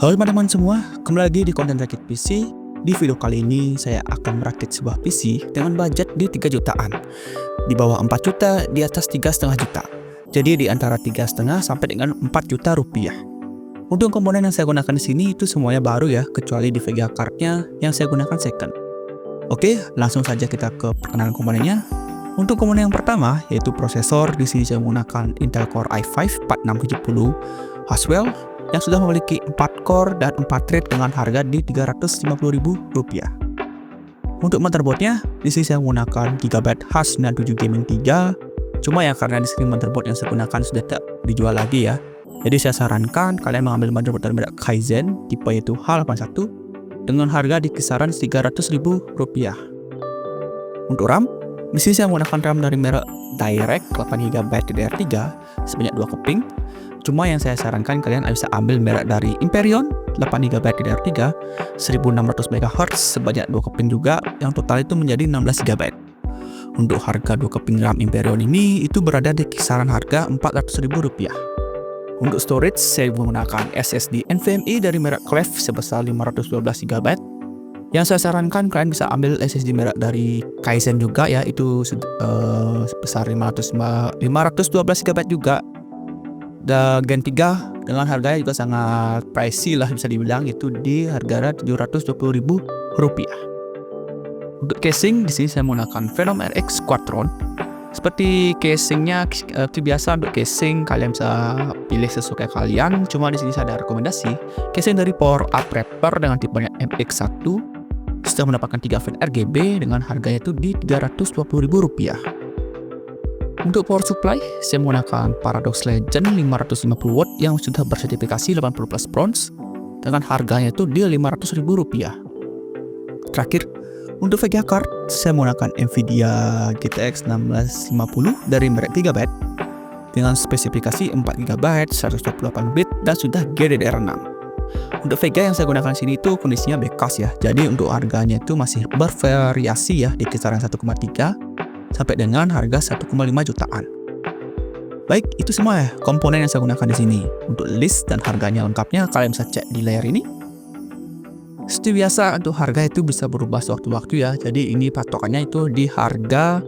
Halo teman-teman semua, kembali lagi di konten Rakit PC. Di video kali ini saya akan merakit sebuah PC dengan budget di 3 jutaan. Di bawah 4 juta, di atas 3,5 juta. Jadi di antara 3,5 sampai dengan 4 juta rupiah. Untuk komponen yang saya gunakan di sini itu semuanya baru ya, kecuali di VGA cardnya yang saya gunakan second. Oke, langsung saja kita ke perkenalan komponennya. Untuk komponen yang pertama yaitu prosesor. Di sini saya menggunakan Intel Core i5 4670 Haswell yang sudah memiliki 4 core dan 4 thread dengan harga di Rp350.000. Untuk motherboardnya, di sini saya menggunakan GB H61 Gaming 3. Cuma ya karena di sini motherboard yang saya gunakan sudah tak dijual lagi ya. Jadi saya sarankan kalian mengambil motherboard dari merek Kaizen tipe yaitu H61 dengan harga di kisaran Rp300.000. Untuk RAM, di sini saya menggunakan RAM dari merek Direct 8GB DDR3 sebanyak 2 keping. Cuma yang saya sarankan kalian bisa ambil merek dari Imperion 8GB DDR3 1600 MHz sebanyak 2 keping juga, yang total itu menjadi 16GB. Untuk harga 2 keping RAM Imperion ini itu berada di kisaran harga Rp400.000. Untuk storage saya menggunakan SSD NVMe dari merek Clef sebesar 512GB. Yang saya sarankan kalian bisa ambil SSD merek dari Kaizen juga ya, itu sebesar 512GB juga. Dan Gen 3 dengan harganya juga sangat pricey lah bisa dibilang, itu di harga Rp720.000. Untuk casing di sini saya menggunakan Venom RX Quadron. Seperti casingnya itu biasa, untuk casing kalian bisa pilih sesuai kalian. Cuma di sini saya ada rekomendasi casing dari Power Up Rapper dengan tipenya MX1 sudah mendapatkan 3 fan RGB dengan harganya itu di Rp320.000. Untuk power supply, saya menggunakan Paradox Legend 550W yang sudah bersertifikasi 80+ bronze dengan harganya itu di Rp500.000. Terakhir, untuk VGA card, saya menggunakan Nvidia GTX 1650 dari merek GB dengan spesifikasi 4GB, 128 bit dan sudah GDDR6. Untuk VGA yang saya gunakan sini itu kondisinya bekas ya, jadi untuk harganya itu masih bervariasi ya di kisaran 1,3 sampai dengan harga 1,5 jutaan. Baik, itu semua ya komponen yang saya gunakan di sini. Untuk list dan harganya lengkapnya kalian bisa cek di layar ini. Seperti biasa, untuk harga itu bisa berubah sewaktu-waktu ya. Jadi ini patokannya itu di harga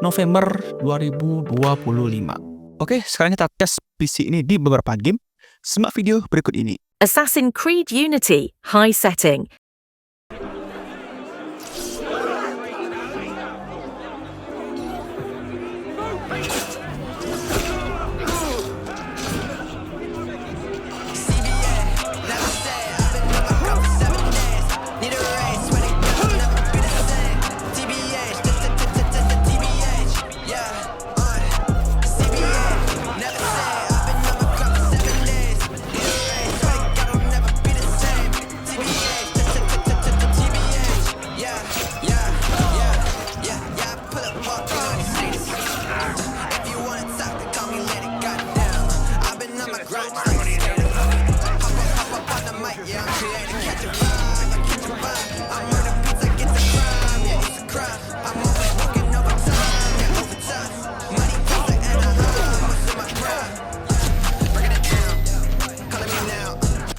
November 2025. Oke, sekarang kita tes PC ini di beberapa game. Simak video berikut ini. Assassin's Creed Unity High Setting.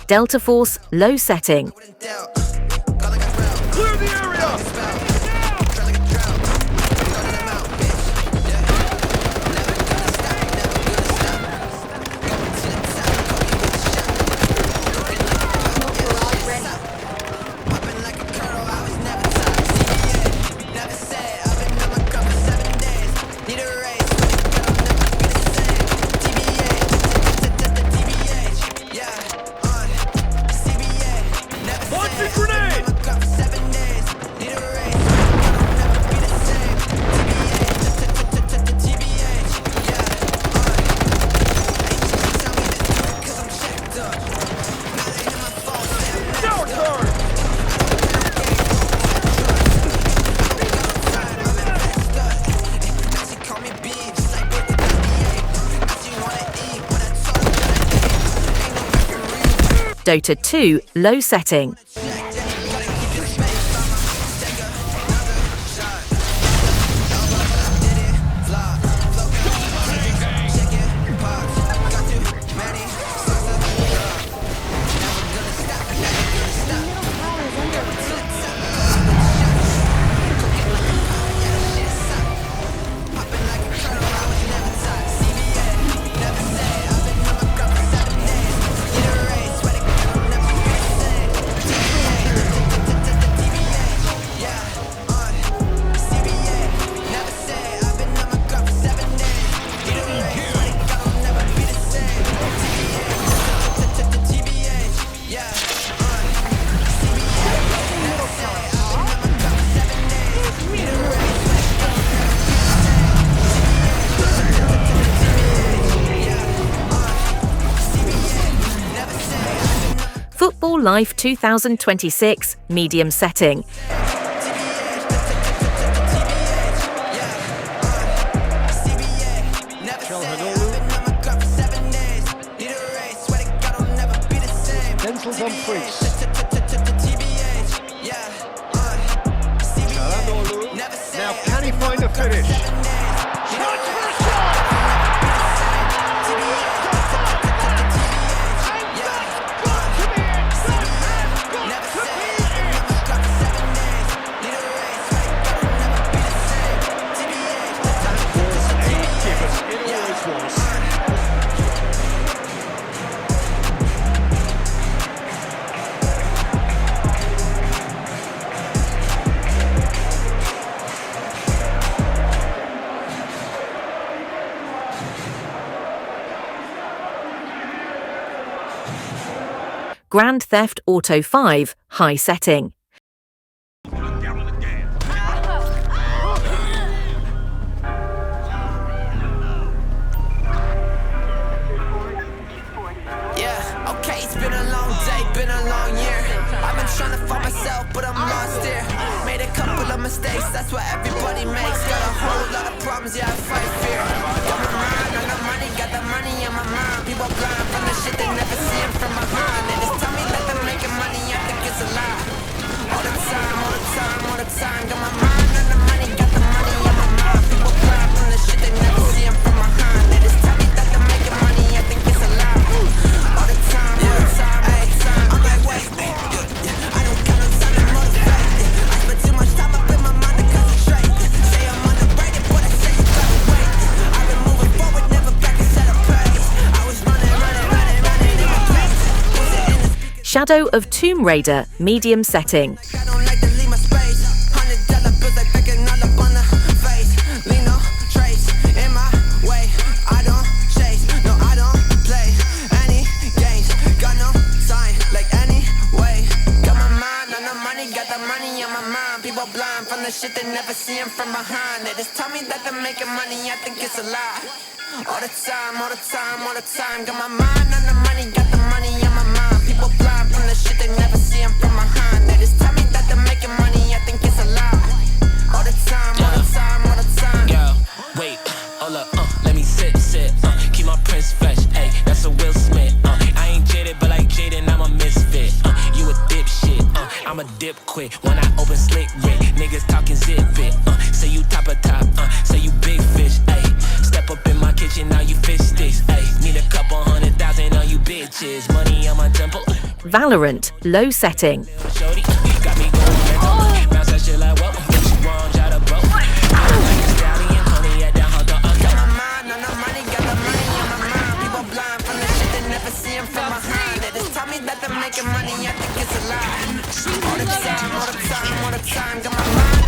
Delta Force Low Setting. Clear the area! Dota 2 Low Setting. Football Life 2026 medium setting. Pencils on priest. Now can he find the finish? Touch for a shot! Grand Theft Auto 5 high setting. Yeah, okay, it's been a long day, been a long year. I've been trying to find myself, but I'm lost here. Made a couple of mistakes, that's what everybody makes. Got a whole lot of problems, yeah, I fight fear. Got my mind on the money, got the money on my mind. People blind from the shit they never see it from behind. They just tell me that they're making money, I think it's a lie. All the time, all the time, all the time. Got my mind on the money, got the money on my mind. People blind from the shit they never see it from behind. They just tell me that they're making money, I think it's a lie. All the time, all the time, all the time. I'm like, wait, I don't count on time to motivate. I spend too much time up in my mind to concentrate. Say I'm underrated, but I say you gotta wait. I've been moving forward, never back instead of pace. I was running in my place. Shadow of Tomb Raider medium setting. I don't like to leave my space. $100 bills like picking all up on the face. Leave no trace in my way. I don't chase, no, I don't play any games. Got no time, like any way. Got my mind on the money, got the money on my mind. People blind from the shit they never see 'em from behind. They just tell me that they're making money, I think it's a lie. All the time, all the time, all the time. Got my mind on the money, got the money on my mind. People blind from the shit they never see 'em from behind. They just tell me that they're making money, I think it's a lie. All the time, all the time, all the time. Yo, wait, hold up, let me sit, keep my prints fresh, ayy, that's a Will Smith, I ain't jaded, but like Jaden, I'm a misfit, you a dipshit, I'm a dip quick, when I open slick Rick, niggas talking zip it, say you top of top, say you big fish, ayy, step up in my kitchen, now you fish sticks, ayy, need a couple 100,000 on you bitches, money on my temple, Valorant low setting. shorty, got me going mental, bounce that shit like, whoa, what you want, try to blow, like a stallion, Tony at that hot dog, Got my mind on the money, got the money on my mind. People blind from the shit they never see 'em from behind. They just tell me that they're making money, I think it's a lie. All the time, all the time, all the time. Got my mind